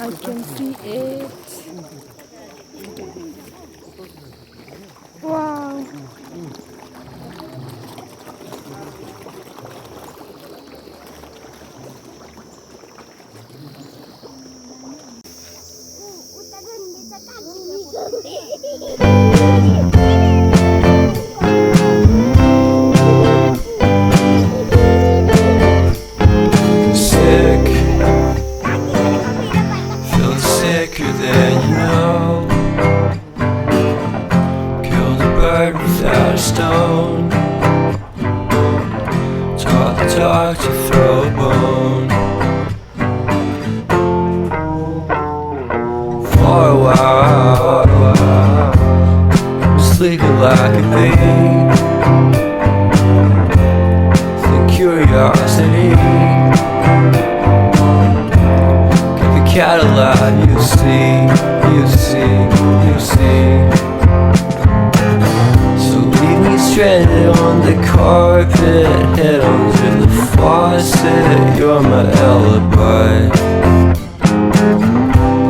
I can see it. Wow. Sick, feeling sicker than you know. Killed a bird without a stone. Talk the talk to throw a bone. For a while, I'm sleeping like a babe. The curiosity. Cadillac, you see. So leave me stranded on the carpet, head under the faucet. You're my alibi.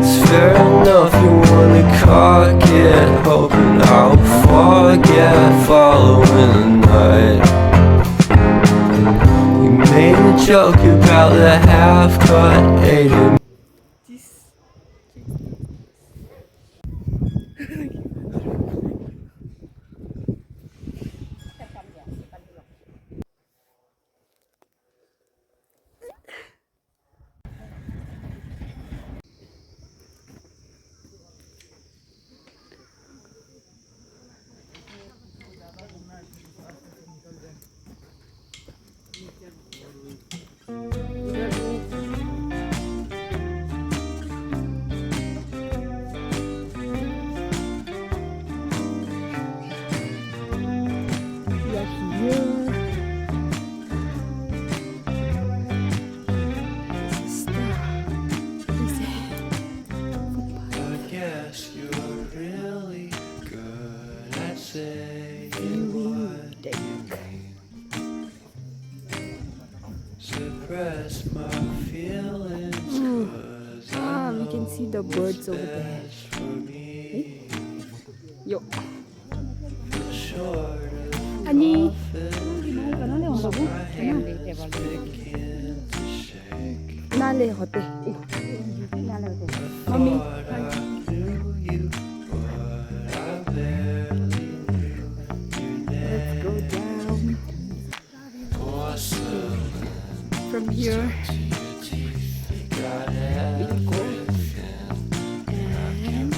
It's fair enough you wanna cock it, hoping I'll forget following the night. You made a joke about the half-cut 80. Suppress my feelings, 'cause I We can see the birds over there. that's for me. Yo. Short of 아니. begin to shake. 나래 어때? 마미. Thought I knew you, but I barely knew your Let's name. go down Porcelain from here. to your teeth, got We go everything. and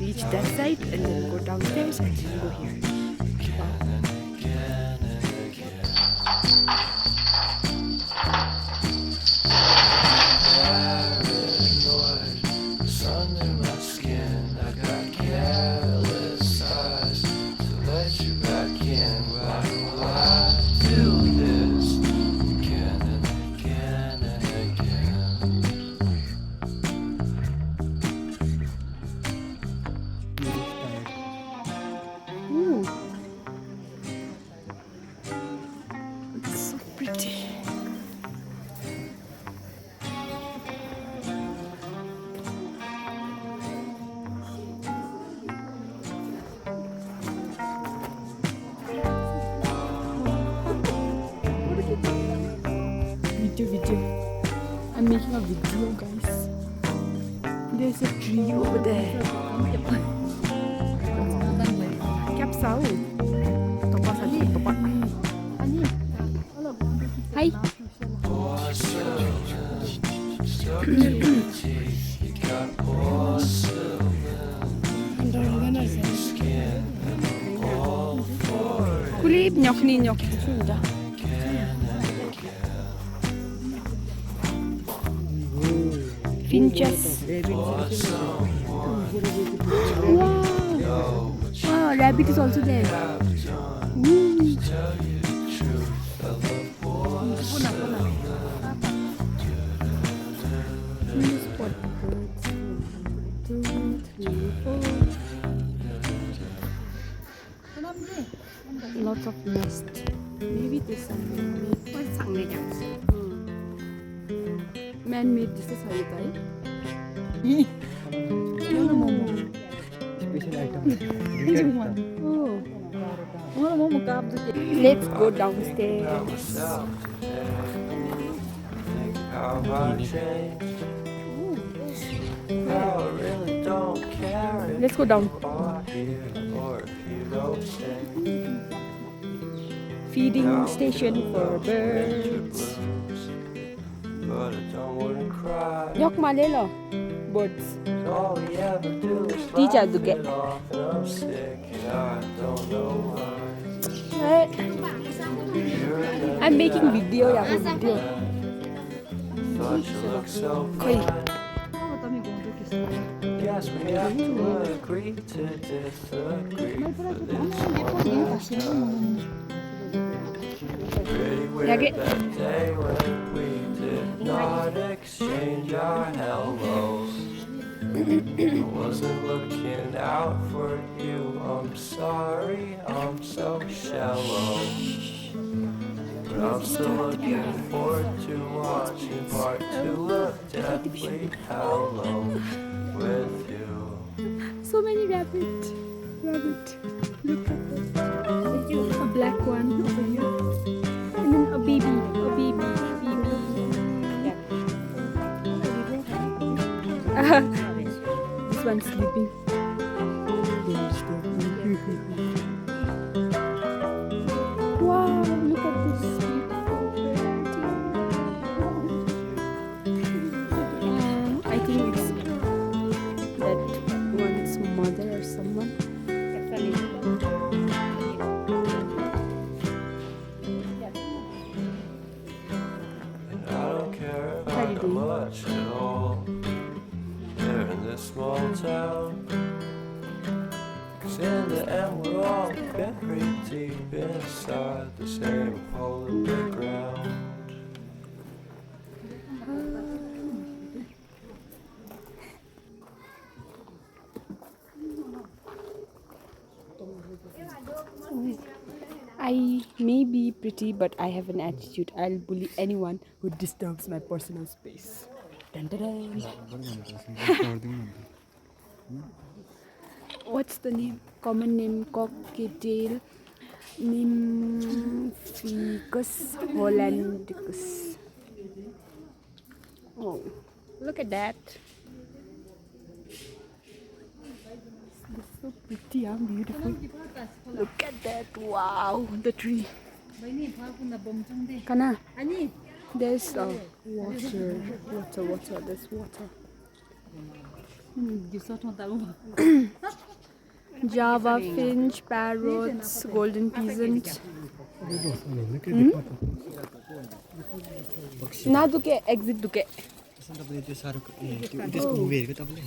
reach that side and then go downstairs and then go here. Paranoid, it's under my skin. I got careless eyes to let you back in. Why do I do this again and again and again? Ooh. It's so pretty. Video. I'm making a video, guys. There's a tree over there. Capsule. Hi. Porcelain, stuck to your teeth. You got porcelain on your skin. All for it. Kulib nyok sudah. Finches. Wow. Wow, rabbit is also there. Ooh. Tell you the truth, I love porcelain. Spot birds. 1, 2, 3, 4. Lots of nest. Maybe this is man-made. Man-made. This is how you type. Special item Let's go downstairs. myself today. Think how I changed. How I really don't care if Let's go down. you are here or if you don't stay. Feeding station for birds. But I don't wanna cry. Yok malelo. Birds. All we ever do is Teacher laugh do get. it off, and I'm sick and I don't know why. I'm making video. Yeah, video. Thought you looked so Khoi. fine. Guess we have to agree to disagree for this one time. Pretty weird that day when we did not exchange our hellos. I wasn't looking out for you. I'm sorry, I'm so shallow. But I'm still looking forward to watching part 2 of Deathly Hallow with you. So many rabbit. Look at that. A black one over here. And then a baby. Yeah. This one's sleeping. Wow, look at this beautiful painting. I think it's that one's mother or someone. And I don't care How you about doing? much at all here in this small town. 'Cause in the end we're all buried deep inside the same hole in the ground. I may be pretty, but I have an attitude. I'll bully anyone who disturbs my personal space. Dun, dun, dun. What's the name? Common name: cockatiel, Nymphicus hollandicus. Oh, look at that! It's so pretty and beautiful. Look at that! Wow, the tree. Kana, there's water. There's water. Java finch, parrots, golden peasant. Na duke, exit duke. तपाईँले त्यो साह्रो त्यसको movie हेरेको तपाईँले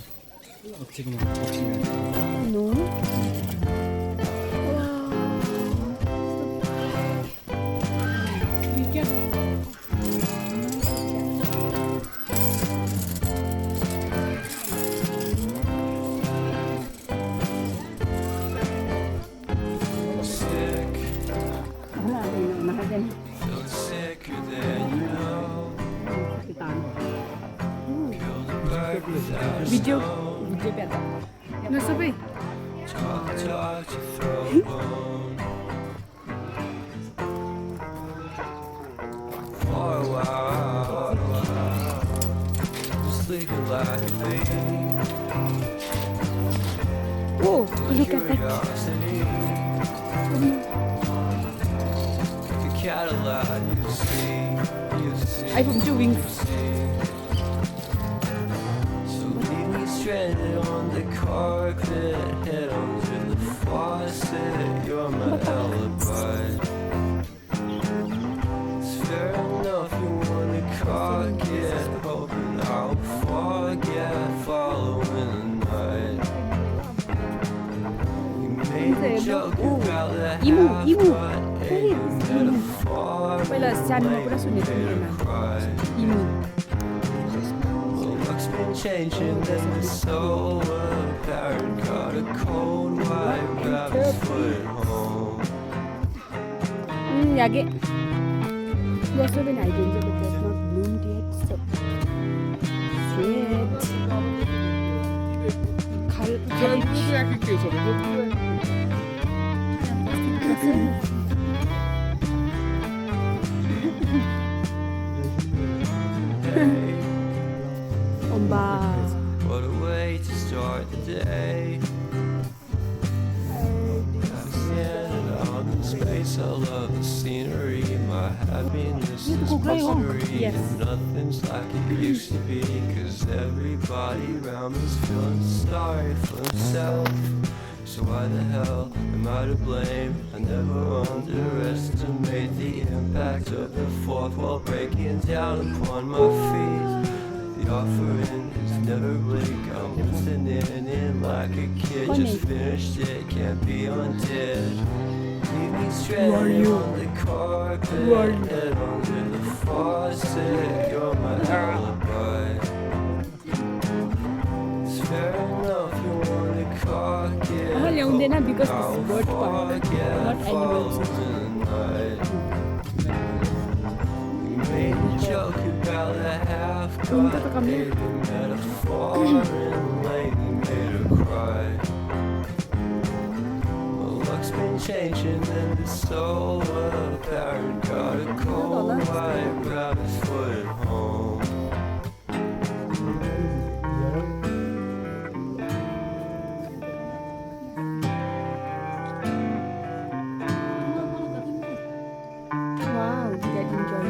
अक्षयको Akshay No. Sick, feeling sicker than you know. Killed a bird without a Video. stone. Video better. No, sabi. Talk to throw a bone. For a while, just leaving like me. Oh, look at that. Curiosity. Like a Cadillac, you see. I have two wings. So leave me stranded on the carpet, head onto the faucet. You're my alibi. It's fair enough you wanna cock it, hoping I'll forget following the night. You made a joke about the Emu. half-cut Hey, and this you metaphor. पहिला सानोमा पुरा सुनेको थिएँ Made her मैले। cry. Emu. Well, looks been changing, then it's so apparent. Caught a cold white rabbit's foot at home. Yage. There's so many hydrangeas, but they're not bloomed yet. So, shit. 엄마. What a way to start the day. I'm standing on the space, I love the scenery. My happiness is misery. Yes. And nothing's like it used to be. Cause everybody around me's feeling sorry for himself. So why the hell am I to blame? I never underestimate the impact of the fourth wall breaking down upon my feet. The offering is never bleak. I'm listening in like a kid. Just finished it, can't be undid. Leave me stranded on the carpet, head under the faucet. You're my alibi. It's fair enough, you wanna cock it. Yung din na because I'll this bird part, forget not animals. tonight. You made a joke about a half-cut baby metaphor and lady made her cry. My luck's been changing and it's so apparent. Got a cold white rabbit's foot at home. Wow, that enjoy.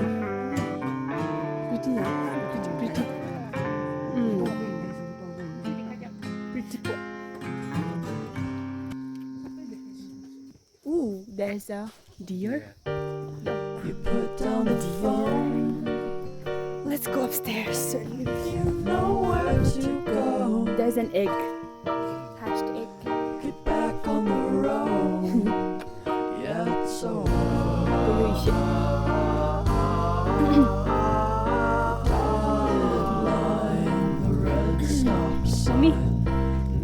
Pretty, huh? Pretty. Pretty. Ooh, there's a deer. You put down the phone. Let's go upstairs. You know where to go. There's an egg. Hatched egg. Get back on the road. Yeah, it's over. Holy shit. The red stop Mommy. sign.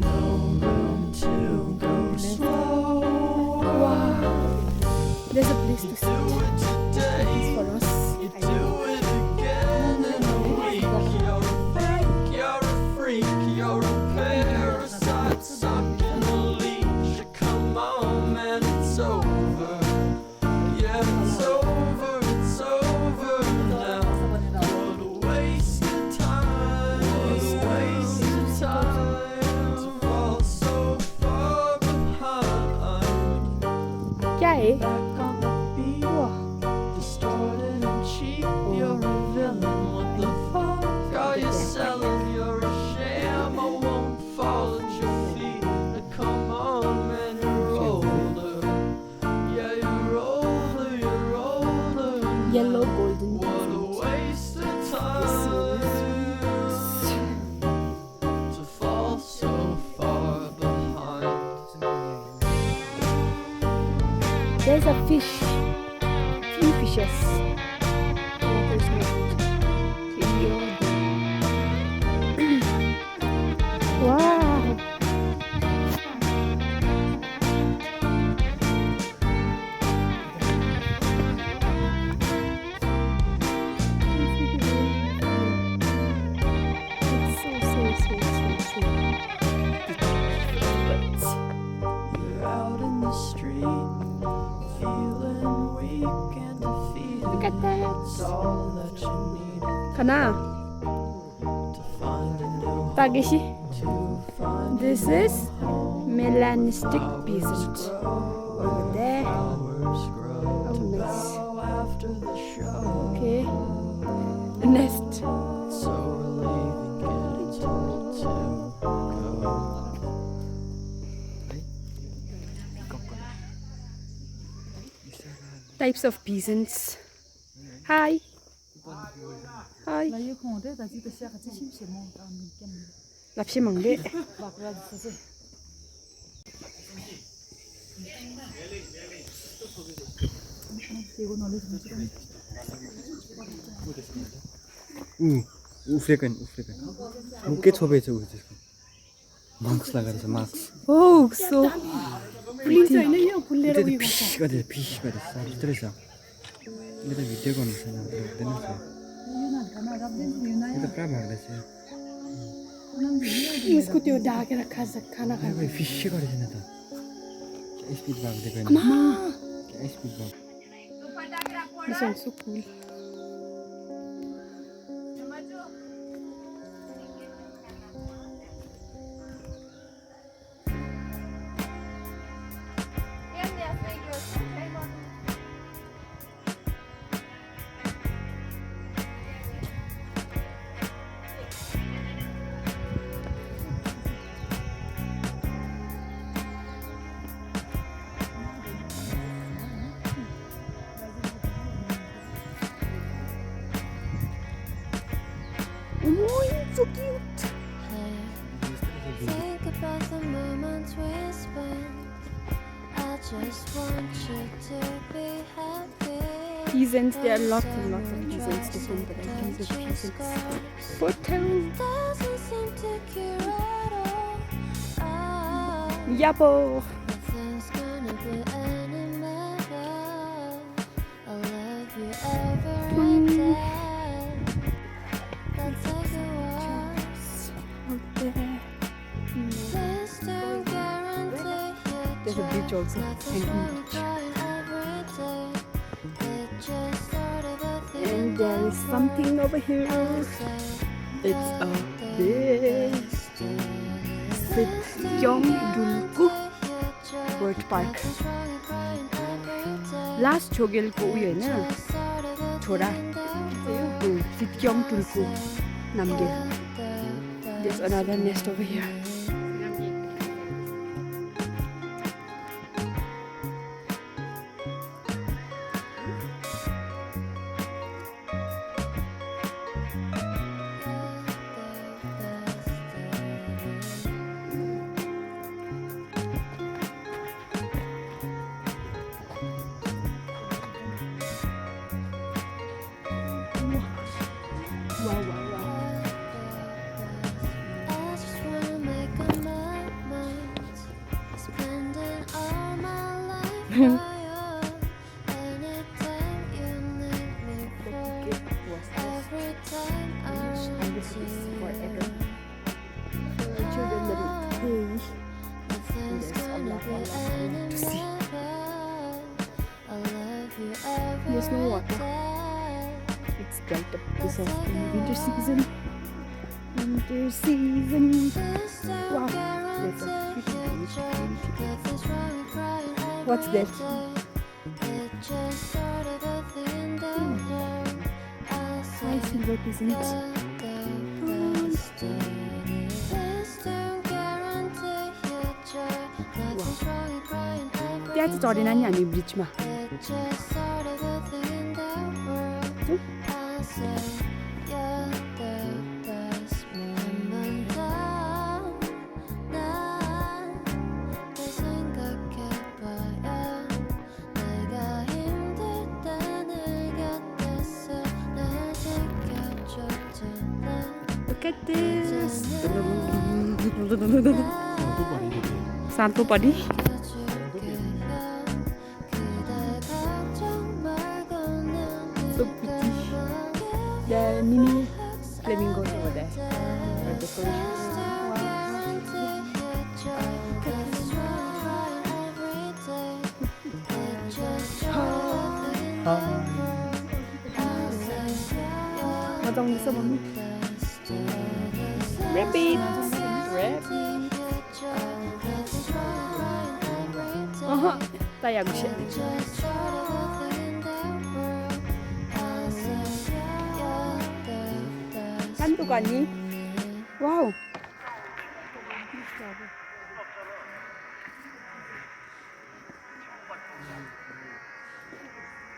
No room to go slow. Wow. There's a place to Do sit. it today. For us. You do it again in a week. You're a bank, you're a freak, you're a parasite stuck in a leech. Come on, man, it's over. Yeah, it's over now. What a waste of time. What a waste of time to fall so far behind. क्या है? Back on the beat. Wow. Distorted and cheap, you're a villain. What the fuck are you selling? You're a sham. I won't fall at your feet. Now come on, man, you're older. Yeah, you're older, you're older. Yellow golden. What a waste of time to fall so far behind. There's a fish. Few fishes. Water's not clear. Wow. It's so. You're out in the street, feeling weak and defeated. Look at that. It's all that you needed 가나. to find a new Tagishi. to find This is melanistic peasant. grow. Over there. Flowers grow Oh, nice. after the show. Okay. A nest. So relieving getting told to go. Types of peasants. Hi. Hi. 납시 먹네. उफ्रेको मुकै छोपेछ ऊ त्यसको mask लगाएर छ mask Oh, so pretty. फिस गरेर साह्रै छ यो त video गर्नु छैन हुँदैन छ यो त पुरा भाग्दैछ यसको त्यो ढाकेर खाना खायो भाइ फिसै गरेछन् त क्या स्पिड भएको देख्दैन क्या स्पिड भएको This one's so cool. Oh, it's so cute. Think about the moments we spent. I just want you to be happy. Peasants, there are lots and lots of peasants different varieties of peasants. Potato. Doesn't seem to cure at all. Oh, Yabo. nothing's gonna be any better. I'll love you every day. Let's take a walk. Out there. Please don't guarantee it. There's a beach also. Hanging beach. And there is something over here. It's a big Sikkim Bird Park. Last छोगेलको उयो हैन छोरा Sikkim Tulku Namgil. There's another nest over here. Wow, wow, wow. I just wanna make a moment, spending all my life by you. Anytime you need me for, every time I want to. Forever. Children little page. Nothing's gonna be any to see. better. I love you every There's no water. day. It's dried up because of the winter season. Winter season. Wow. There's a pretty beach. What's that? Hi, silver peasants. त्यहाँ चाहिँ चढेन नि हामी ब्रिजमा Look at this. Santo Padi. So pretty. There are mini flamingos over there. For decorations. मजा आउँदैछ mummy Rabbits. तायागु się. Kanto ka ni? Wow.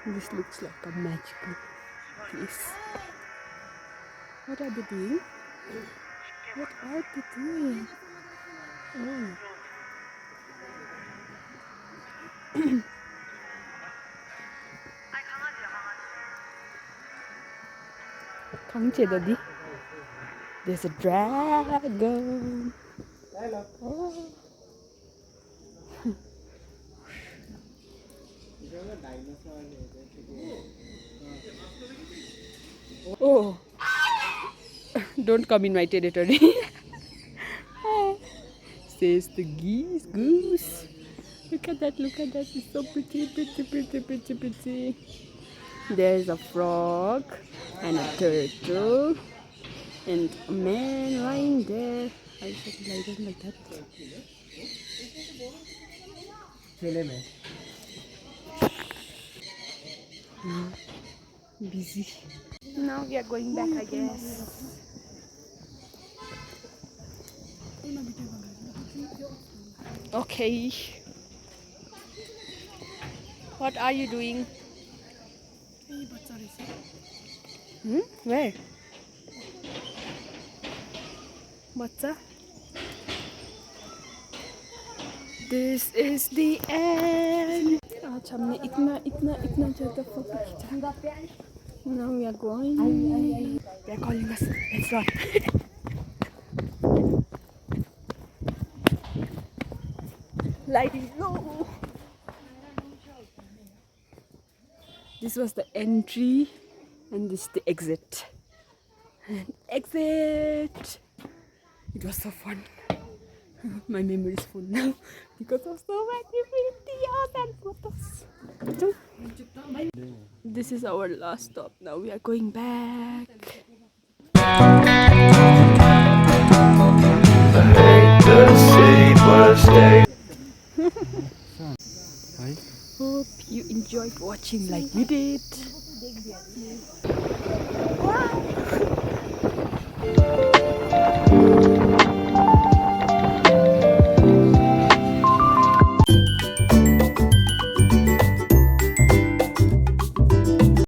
This looks like a magical place. What are they doing? What are they doing? Oh. 강제 daddy. There's a dragon. Oh. Oh. Don't come in my territory. is the goose. Look at that, it's so pretty, pretty. There's a frog and a turtle and a man lying there. I should lie down like that. Busy. Now we are going back, I guess. Okay. What are you doing? Where? What's that? This is the end. आज हमने इतना ज़्यादा photo खींचा. Now we are going. They're calling us. Let's run. Light is low. This was the entry, and this is the exit. And exit. It was so fun. My memory is full now because of so many videos and photos. So, this is our last stop. Now we are going back. I hate the city, but I stay. Hi. Hope you enjoyed watching like we did.